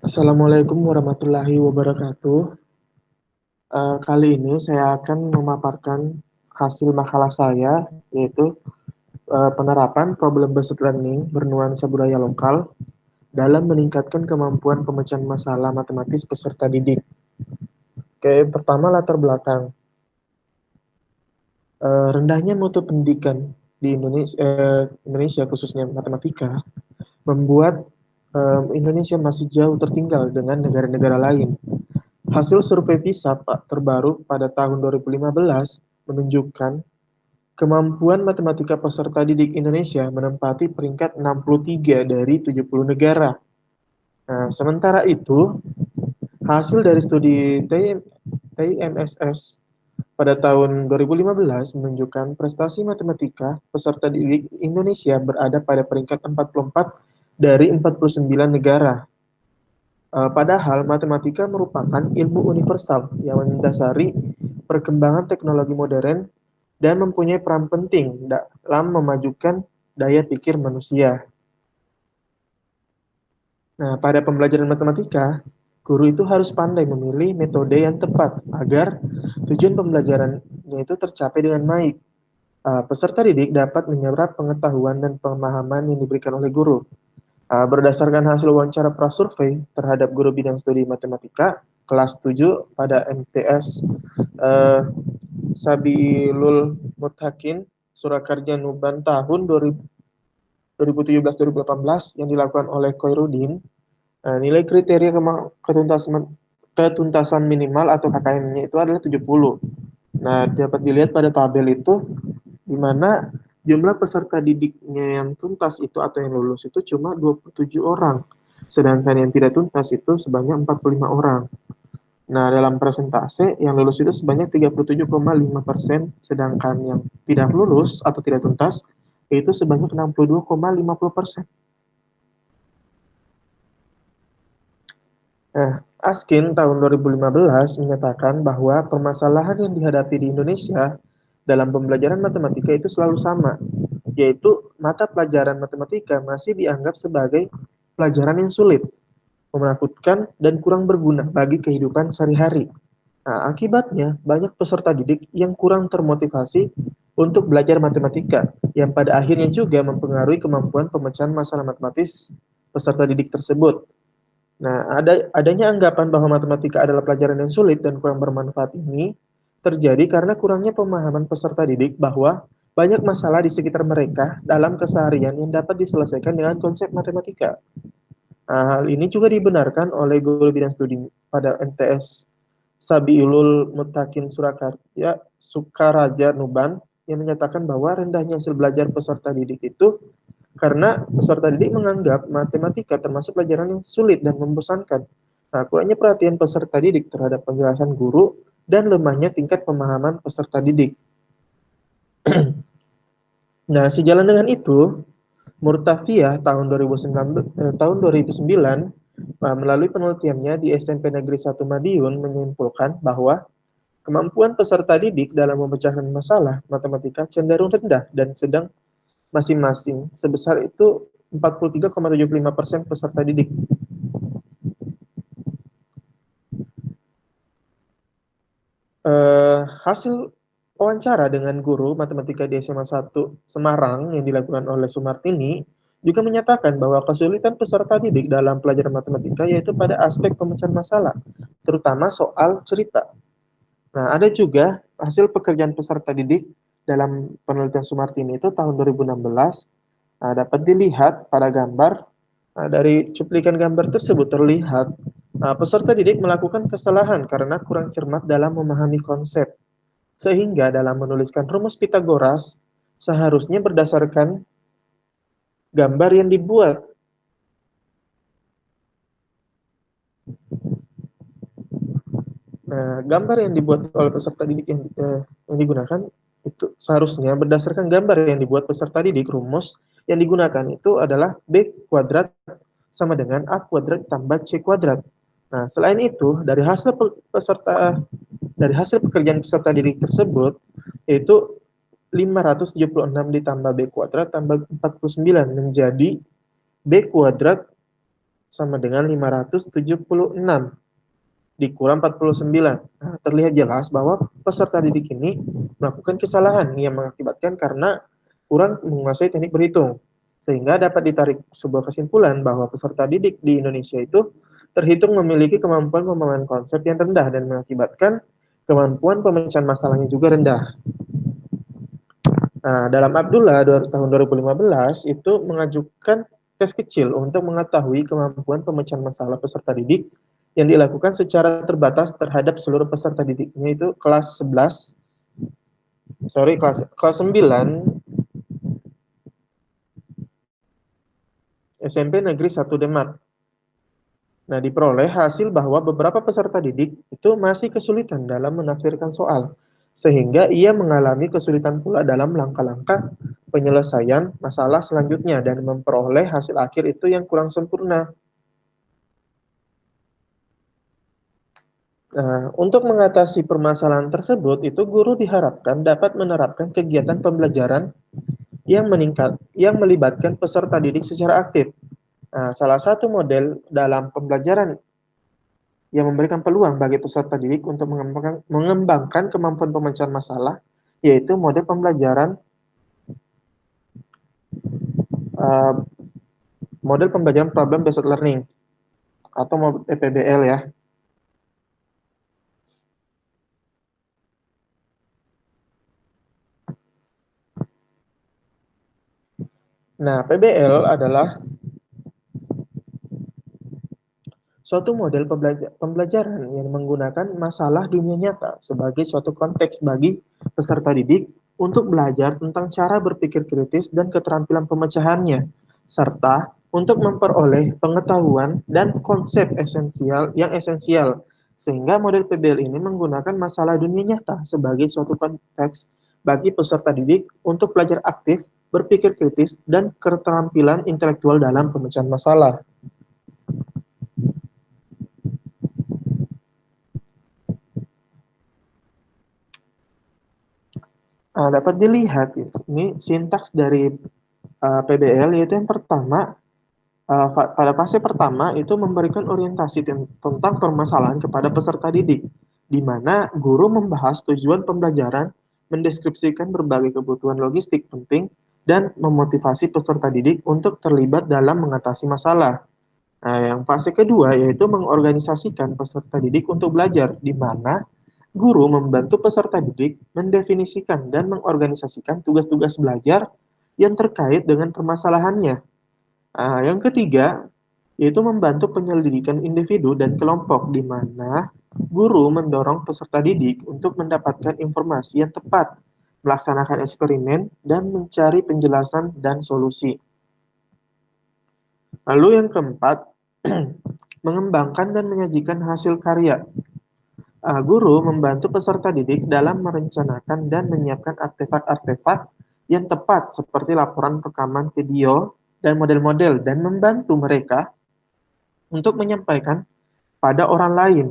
Assalamualaikum warahmatullahi wabarakatuh. Kali ini saya akan memaparkan hasil makalah saya, yaitu penerapan problem-based learning bernuansa budaya lokal dalam meningkatkan kemampuan pemecahan masalah matematis peserta didik. Oke, pertama latar belakang. Rendahnya mutu pendidikan di Indonesia khususnya matematika membuat Indonesia masih jauh tertinggal dengan negara-negara lain. Hasil survei PISA terbaru pada tahun 2015 menunjukkan kemampuan matematika peserta didik Indonesia menempati peringkat 63 dari 70 negara. Nah, sementara itu, hasil dari studi TIMSS pada tahun 2015 menunjukkan prestasi matematika peserta didik Indonesia berada pada peringkat 44 dari 49 negara. Padahal matematika merupakan ilmu universal yang mendasari perkembangan teknologi modern dan mempunyai peran penting dalam memajukan daya pikir manusia. Nah, pada pembelajaran matematika, guru itu harus pandai memilih metode yang tepat agar tujuan pembelajarannya itu tercapai dengan baik. Peserta didik dapat menyerap pengetahuan dan pemahaman yang diberikan oleh guru. Berdasarkan hasil wawancara prasurvei terhadap guru bidang studi matematika kelas 7 pada MTS Sabilul Mutakin Surakarja Nuban tahun 2017-2018 yang dilakukan oleh Koirudin, nilai kriteria ketuntasan minimal atau KKM-nya itu adalah 70. Nah, dapat dilihat pada tabel itu di mana jumlah peserta didiknya yang tuntas itu atau yang lulus itu cuma 27 orang. Sedangkan yang tidak tuntas itu sebanyak 45 orang. Nah, dalam persentase yang lulus itu sebanyak 37,5%, sedangkan yang tidak lulus atau tidak tuntas itu sebanyak 62,50%. Askin tahun 2015 menyatakan bahwa permasalahan yang dihadapi di Indonesia dalam pembelajaran matematika itu selalu sama, yaitu mata pelajaran matematika masih dianggap sebagai pelajaran yang sulit, menakutkan, dan kurang berguna bagi kehidupan sehari-hari. Nah, akibatnya banyak peserta didik yang kurang termotivasi untuk belajar matematika, yang pada akhirnya juga mempengaruhi kemampuan pemecahan masalah matematis peserta didik tersebut. Nah, adanya anggapan bahwa matematika adalah pelajaran yang sulit dan kurang bermanfaat ini terjadi karena kurangnya pemahaman peserta didik bahwa banyak masalah di sekitar mereka dalam keseharian yang dapat diselesaikan dengan konsep matematika. Hal ini juga dibenarkan oleh guru bidang studi pada MTS Sabiulul Mutakin Surakarya Sukaraja Nuban yang menyatakan bahwa rendahnya hasil belajar peserta didik itu karena peserta didik menganggap matematika termasuk pelajaran yang sulit dan membosankan. Nah, kurangnya perhatian peserta didik terhadap penjelasan guru dan lemahnya tingkat pemahaman peserta didik. Nah, sejalan dengan itu, Murtafiyah tahun 2009 melalui penelitiannya di SMP Negeri 1 Madiun menyimpulkan bahwa kemampuan peserta didik dalam memecahkan masalah matematika cenderung rendah dan sedang masing-masing sebesar itu 43,75% peserta didik. Hasil wawancara dengan guru matematika di SMA 1 Semarang yang dilakukan oleh Sumartini juga menyatakan bahwa kesulitan peserta didik dalam pelajaran matematika yaitu pada aspek pemecahan masalah, terutama soal cerita. Nah, ada juga hasil pekerjaan peserta didik dalam penelitian Sumartini itu tahun 2016. Nah, dapat dilihat pada gambar. Nah, dari cuplikan gambar tersebut terlihat peserta didik melakukan kesalahan karena kurang cermat dalam memahami konsep. Sehingga dalam menuliskan rumus Pitagoras, seharusnya berdasarkan gambar yang dibuat. Nah, gambar yang dibuat oleh peserta didik yang digunakan itu seharusnya berdasarkan gambar yang dibuat peserta didik, rumus yang digunakan itu adalah B kuadrat sama dengan A kuadrat tambah C kuadrat. Nah, selain itu, dari hasil pekerjaan peserta didik tersebut, yaitu 576 ditambah B kuadrat tambah 49 menjadi B kuadrat sama dengan 576 dikurang 49. Nah, terlihat jelas bahwa peserta didik ini melakukan kesalahan yang mengakibatkan karena kurang menguasai teknik berhitung. Sehingga dapat ditarik sebuah kesimpulan bahwa peserta didik di Indonesia itu terhitung memiliki kemampuan pemahaman konsep yang rendah dan mengakibatkan kemampuan pemecahan masalahnya juga rendah. Nah, dalam Abdullah tahun 2015 itu mengajukan tes kecil untuk mengetahui kemampuan pemecahan masalah peserta didik yang dilakukan secara terbatas terhadap seluruh peserta didiknya itu kelas 11, kelas 9 SMP Negeri 1 Demak. Nah, diperoleh hasil bahwa beberapa peserta didik itu masih kesulitan dalam menafsirkan soal, sehingga ia mengalami kesulitan pula dalam langkah-langkah penyelesaian masalah selanjutnya dan memperoleh hasil akhir itu yang kurang sempurna. Nah, untuk mengatasi permasalahan tersebut, itu guru diharapkan dapat menerapkan kegiatan pembelajaran yang melibatkan peserta didik secara aktif. Nah, salah satu model dalam pembelajaran yang memberikan peluang bagi peserta didik untuk mengembangkan kemampuan pemecahan masalah, yaitu model uh, pembelajaran problem based learning atau PBL ya. Nah, PBL adalah suatu model pembelajaran yang menggunakan masalah dunia nyata sebagai suatu konteks bagi peserta didik untuk belajar tentang cara berpikir kritis dan keterampilan pemecahannya, serta untuk memperoleh pengetahuan dan konsep esensial. Sehingga model PBL ini menggunakan masalah dunia nyata sebagai suatu konteks bagi peserta didik untuk belajar aktif, berpikir kritis, dan keterampilan intelektual dalam pemecahan masalah. Dapat dilihat ini sintaks dari PBL, yaitu yang pertama, pada fase pertama itu memberikan orientasi tentang permasalahan kepada peserta didik, di mana guru membahas tujuan pembelajaran, mendeskripsikan berbagai kebutuhan logistik penting, dan memotivasi peserta didik untuk terlibat dalam mengatasi masalah. Nah, yang fase kedua yaitu mengorganisasikan peserta didik untuk belajar, di mana guru membantu peserta didik mendefinisikan dan mengorganisasikan tugas-tugas belajar yang terkait dengan permasalahannya. Nah, yang ketiga, yaitu membantu penyelidikan individu dan kelompok, di mana guru mendorong peserta didik untuk mendapatkan informasi yang tepat, melaksanakan eksperimen, dan mencari penjelasan dan solusi. Lalu yang keempat, mengembangkan dan menyajikan hasil karya. Guru membantu peserta didik dalam merencanakan dan menyiapkan artefak-artefak yang tepat seperti laporan rekaman video dan model-model dan membantu mereka untuk menyampaikan pada orang lain.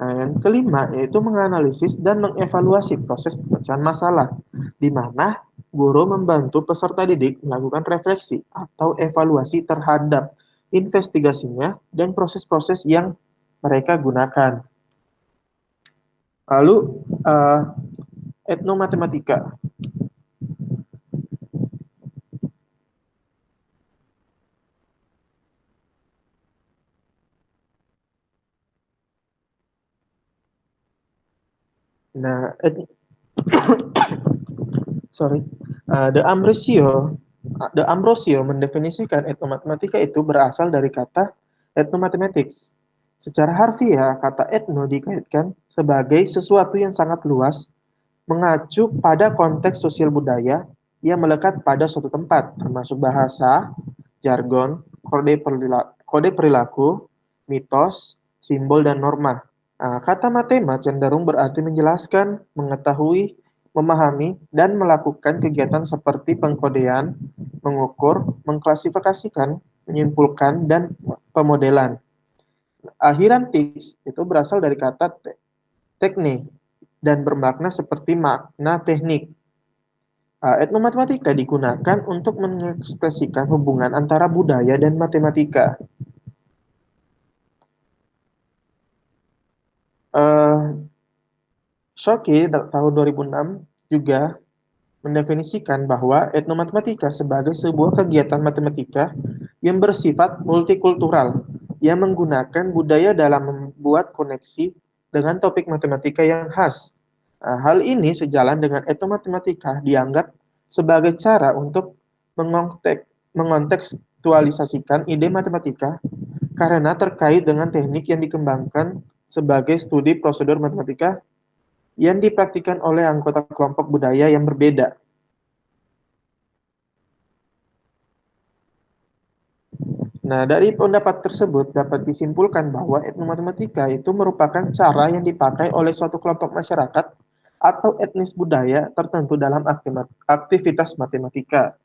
Nah, yang kelima yaitu menganalisis dan mengevaluasi proses pemecahan masalah, di mana guru membantu peserta didik melakukan refleksi atau evaluasi terhadap investigasinya dan proses-proses yang mereka gunakan. Lalu etnomatematika. Nah, sorry, De Ambrosio mendefinisikan etnomatematika itu berasal dari kata ethnomathematics. Secara harfiah, kata etno dikaitkan sebagai sesuatu yang sangat luas, mengacu pada konteks sosial budaya yang melekat pada suatu tempat, termasuk bahasa, jargon, kode perilaku, mitos, simbol, dan norma. Kata matema cenderung berarti menjelaskan, mengetahui, memahami, dan melakukan kegiatan seperti pengkodean, mengukur, mengklasifikasikan, menyimpulkan, dan pemodelan. Hierantics itu berasal dari kata teknik dan bermakna seperti makna teknik. Etnomatematika digunakan untuk mengekspresikan hubungan antara budaya dan matematika. Eh, Shoki tahun 2006 juga mendefinisikan bahwa etnomatematika sebagai sebuah kegiatan matematika yang bersifat multikultural, yang menggunakan budaya dalam membuat koneksi dengan topik matematika yang khas. Nah, hal ini sejalan dengan etnomatematika dianggap sebagai cara untuk mengontekstualisasikan ide matematika karena terkait dengan teknik yang dikembangkan sebagai studi prosedur matematika yang dipraktikkan oleh anggota kelompok budaya yang berbeda. Nah, dari pendapat tersebut dapat disimpulkan bahwa etnomatematika itu merupakan cara yang dipakai oleh suatu kelompok masyarakat atau etnis budaya tertentu dalam aktivitas matematika.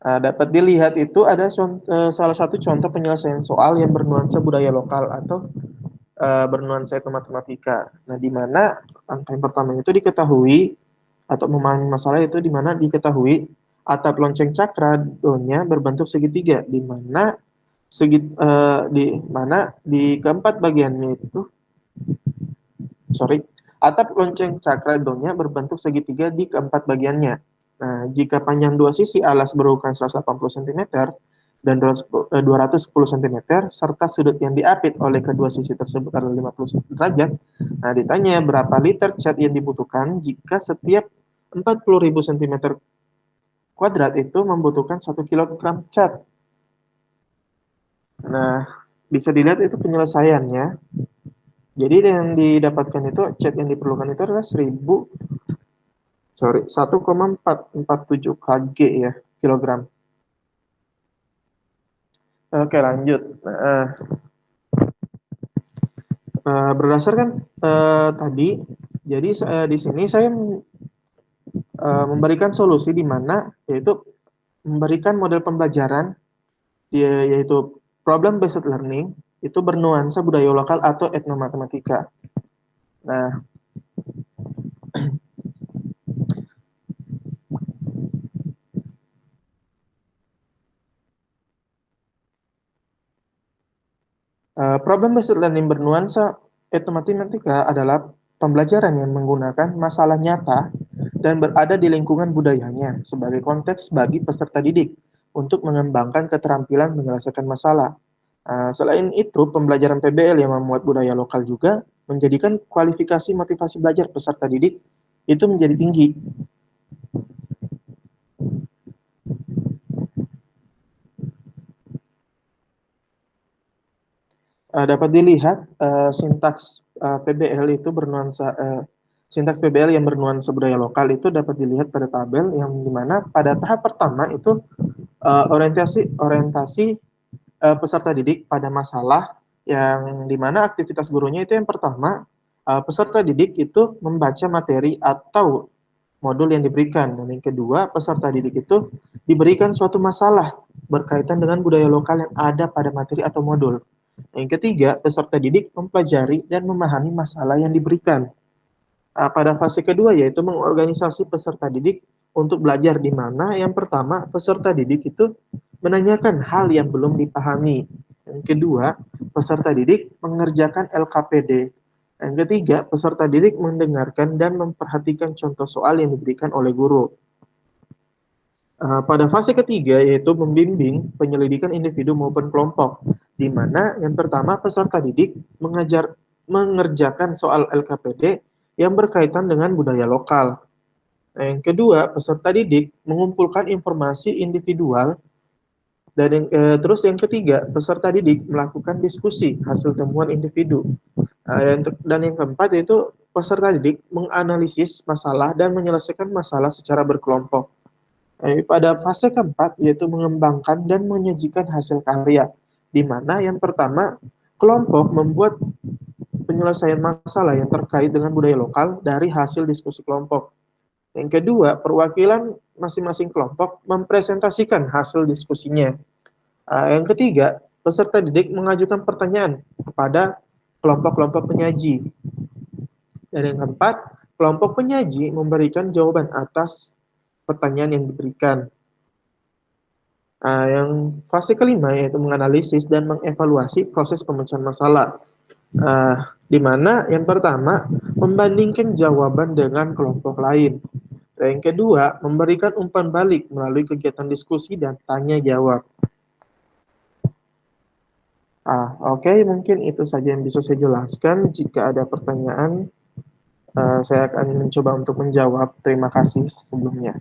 Nah, dapat dilihat itu ada salah satu contoh penyelesaian soal yang bernuansa budaya lokal atau bernuansa etnomatematika. Nah, di mana angka yang pertama itu diketahui atau memahami masalah itu di mana diketahui atap lonceng cakra donya berbentuk segitiga, di mana di keempat bagiannya itu, sorry, atap lonceng cakra donya berbentuk segitiga di keempat bagiannya. Nah, jika panjang dua sisi alas berukuran 180 cm dan 210 cm, serta sudut yang diapit oleh kedua sisi tersebut adalah 50 derajat, nah ditanya berapa liter cat yang dibutuhkan jika setiap 40.000 cm kuadrat itu membutuhkan 1 kilogram cat. Nah, bisa dilihat itu penyelesaiannya. Jadi yang didapatkan itu cat yang diperlukan itu adalah 1,447 kg ya, kilogram. Oke, lanjut. Berdasarkan tadi, jadi di sini saya memberikan solusi di mana yaitu memberikan model pembelajaran yaitu problem based learning itu bernuansa budaya lokal atau etnomatematika. Nah, problem based learning bernuansa etnomatematika adalah pembelajaran yang menggunakan masalah nyata dan berada di lingkungan budayanya sebagai konteks bagi peserta didik untuk mengembangkan keterampilan menyelesaikan masalah. Selain itu, pembelajaran PBL yang memuat budaya lokal juga menjadikan kualifikasi motivasi belajar peserta didik itu menjadi tinggi. Dapat dilihat sintaks PBL yang bernuansa budaya lokal itu dapat dilihat pada tabel yang dimana pada tahap pertama itu orientasi orientasi peserta didik pada masalah yang dimana aktivitas gurunya itu yang pertama peserta didik itu membaca materi atau modul yang diberikan dan yang kedua peserta didik itu diberikan suatu masalah berkaitan dengan budaya lokal yang ada pada materi atau modul. Yang ketiga, peserta didik mempelajari dan memahami masalah yang diberikan. Pada fase kedua yaitu mengorganisasi peserta didik untuk belajar di mana yang pertama peserta didik itu menanyakan hal yang belum dipahami. Yang kedua, peserta didik mengerjakan LKPD. Yang ketiga, peserta didik mendengarkan dan memperhatikan contoh soal yang diberikan oleh guru. Pada fase ketiga yaitu membimbing penyelidikan individu maupun kelompok, di mana yang pertama peserta didik mengerjakan soal LKPD yang berkaitan dengan budaya lokal. Nah, yang kedua, peserta didik mengumpulkan informasi individual dan terus yang ketiga, peserta didik melakukan diskusi hasil temuan individu. Dan yang keempat yaitu peserta didik menganalisis masalah dan menyelesaikan masalah secara berkelompok. Pada fase keempat yaitu mengembangkan dan menyajikan hasil karya, di mana yang pertama kelompok membuat penyelesaian masalah yang terkait dengan budaya lokal dari hasil diskusi kelompok. Yang kedua, perwakilan masing-masing kelompok mempresentasikan hasil diskusinya. Yang ketiga, peserta didik mengajukan pertanyaan kepada kelompok-kelompok penyaji. Dan yang keempat, kelompok penyaji memberikan jawaban atas pertanyaan yang diberikan. Yang fase kelima yaitu menganalisis dan mengevaluasi proses pemecahan masalah. Eh, di mana yang pertama, membandingkan jawaban dengan kelompok lain. Dan yang kedua, memberikan umpan balik melalui kegiatan diskusi dan tanya jawab. Oke, mungkin itu saja yang bisa saya jelaskan. Jika ada pertanyaan, saya akan mencoba untuk menjawab. Terima kasih sebelumnya.